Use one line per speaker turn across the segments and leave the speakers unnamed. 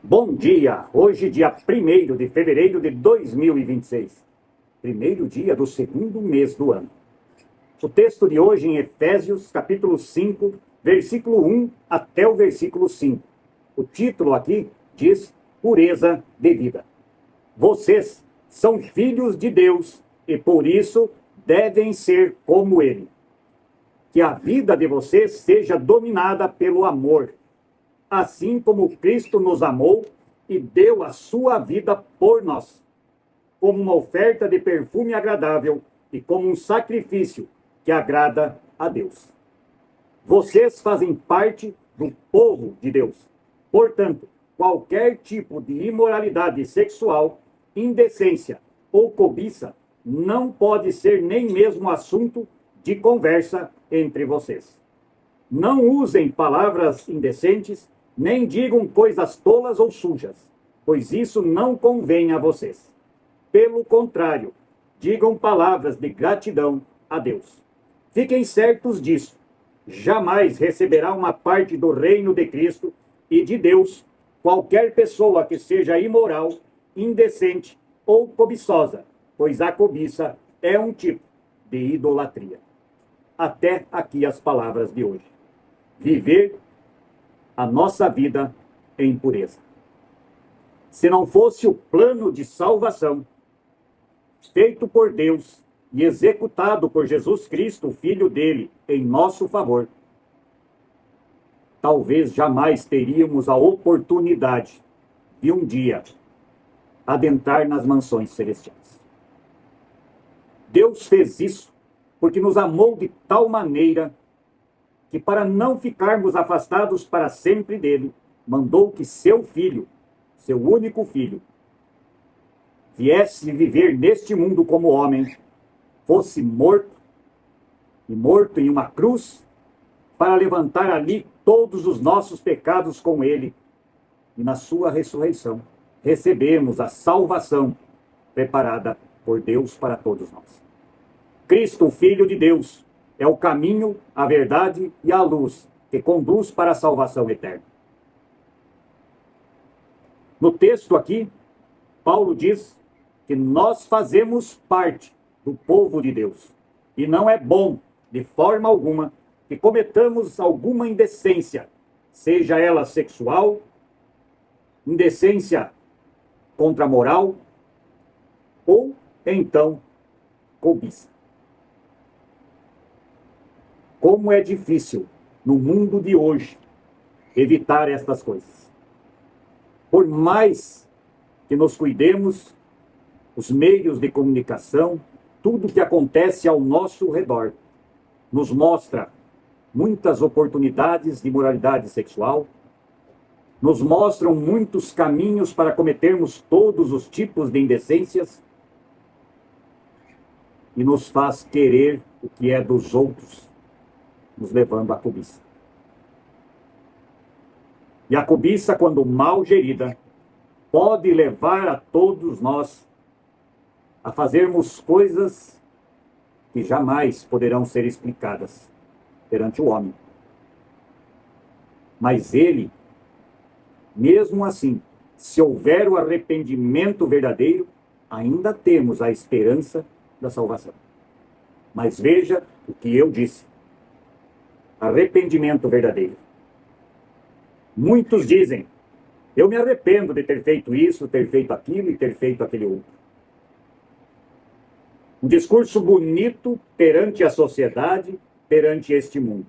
Bom dia! Hoje, dia 1º de fevereiro de 2026. Primeiro dia do segundo mês do ano. O texto de hoje em Efésios, capítulo 5, versículo 1 até o versículo 5. O título aqui diz Pureza de Vida. Vocês são filhos de Deus e por isso devem ser como Ele. Que a vida de vocês seja dominada pelo amor, assim como Cristo nos amou e deu a sua vida por nós, como uma oferta de perfume agradável e como um sacrifício que agrada a Deus. Vocês fazem parte do povo de Deus. Portanto, qualquer tipo de imoralidade sexual, indecência ou cobiça não pode ser nem mesmo assunto de conversa entre vocês. Não usem palavras indecentes, nem digam coisas tolas ou sujas, pois isso não convém a vocês. Pelo contrário, digam palavras de gratidão a Deus. Fiquem certos disso. Jamais receberá uma parte do reino de Cristo e de Deus qualquer pessoa que seja imoral, indecente ou cobiçosa, pois a cobiça é um tipo de idolatria. Até aqui as palavras de hoje. Viver a nossa vida em pureza. Se não fosse o plano de salvação feito por Deus e executado por Jesus Cristo, o Filho dele, em nosso favor, talvez jamais teríamos a oportunidade de um dia adentrar nas mansões celestiais. Deus fez isso porque nos amou de tal maneira que, para não ficarmos afastados para sempre dele, mandou que seu filho, seu único filho, viesse viver neste mundo como homem, fosse morto, e morto em uma cruz, para levantar ali todos os nossos pecados com ele, e na sua ressurreição recebemos a salvação preparada por Deus para todos nós. Cristo, o Filho de Deus, é o caminho, a verdade e a luz que conduz para a salvação eterna. No texto aqui, Paulo diz que nós fazemos parte do povo de Deus. E não é bom, de forma alguma, que cometamos alguma indecência, seja ela sexual, indecência contra a moral, ou então cobiça. Como é difícil, no mundo de hoje, evitar estas coisas. Por mais que nos cuidemos, os meios de comunicação, tudo que acontece ao nosso redor, nos mostra muitas oportunidades de moralidade sexual, nos mostram muitos caminhos para cometermos todos os tipos de indecências e nos faz querer o que é dos outros, nos levando à cobiça. E a cobiça, quando mal gerida, pode levar a todos nós a fazermos coisas que jamais poderão ser explicadas perante o homem. Mas ele, mesmo assim, se houver o arrependimento verdadeiro, ainda temos a esperança da salvação. Mas veja o que eu disse. Arrependimento verdadeiro. Muitos dizem, eu me arrependo de ter feito isso, ter feito aquilo e ter feito aquele outro. Um discurso bonito perante a sociedade, perante este mundo.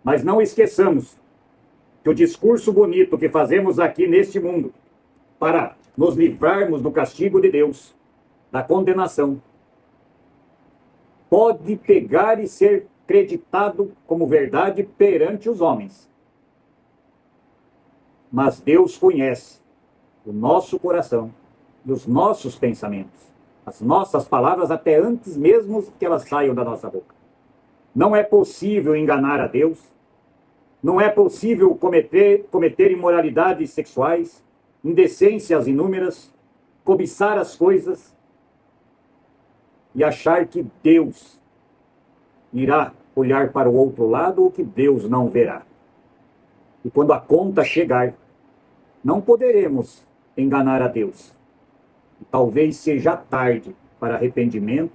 Mas não esqueçamos que o discurso bonito que fazemos aqui neste mundo, para nos livrarmos do castigo de Deus, da condenação, pode pegar e ser acreditado como verdade perante os homens. Mas Deus conhece o nosso coração e os nossos pensamentos, as nossas palavras, até antes mesmo que elas saiam da nossa boca. Não é possível enganar a Deus, não é possível cometer imoralidades sexuais, indecências inúmeras, cobiçar as coisas e achar que Deus irá olhar para o outro lado ou que Deus não verá. E quando a conta chegar, não poderemos enganar a Deus. Talvez seja tarde para arrependimento,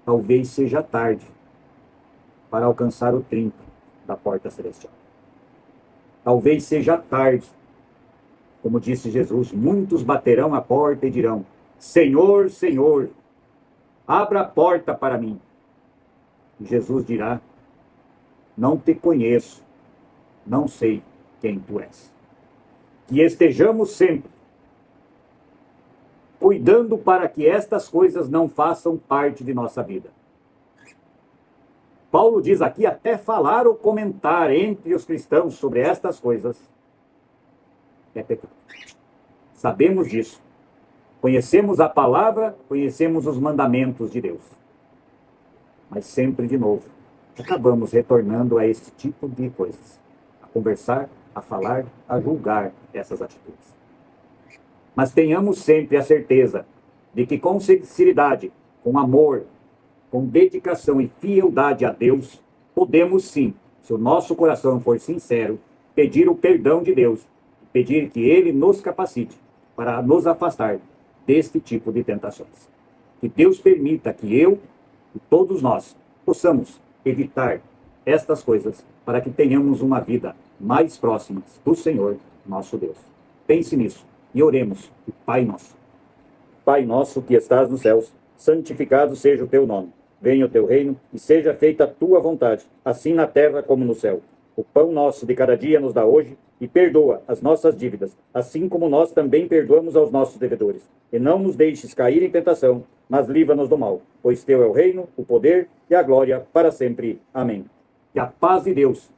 talvez seja tarde para alcançar o trinco da porta celestial. Talvez seja tarde, como disse Jesus, muitos baterão a porta e dirão: Senhor, Senhor, abra a porta para mim. E Jesus dirá: não te conheço, não sei quem tu és. Que estejamos sempre cuidando para que estas coisas não façam parte de nossa vida. Paulo diz aqui, até falar ou comentar entre os cristãos sobre estas coisas é pecado. Sabemos disso. Conhecemos a palavra, conhecemos os mandamentos de Deus. Mas sempre de novo, acabamos retornando a esse tipo de coisas. A conversar, a falar, a julgar essas atitudes. Mas tenhamos sempre a certeza de que com sinceridade, com amor, com dedicação e fieldade a Deus, podemos sim, se o nosso coração for sincero, pedir o perdão de Deus, pedir que Ele nos capacite para nos afastar deste tipo de tentações. Que Deus permita que eu e todos nós possamos evitar estas coisas para que tenhamos uma vida mais próxima do Senhor, nosso Deus. Pense nisso e oremos. Pai nosso. Pai nosso que estás nos céus, santificado seja o teu nome. Venha o teu reino e seja feita a tua vontade, assim na terra como no céu. O pão nosso de cada dia nos dá hoje e perdoa as nossas dívidas, assim como nós também perdoamos aos nossos devedores. E não nos deixes cair em tentação, mas livra-nos do mal, pois teu é o reino, o poder e a glória para sempre. Amém. Que a paz de Deus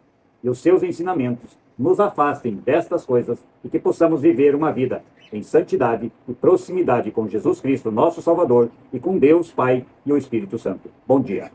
e os seus ensinamentos nos afastem destas coisas e que possamos viver uma vida em santidade e proximidade com Jesus Cristo, nosso Salvador, e com Deus, Pai e o Espírito Santo. Bom dia.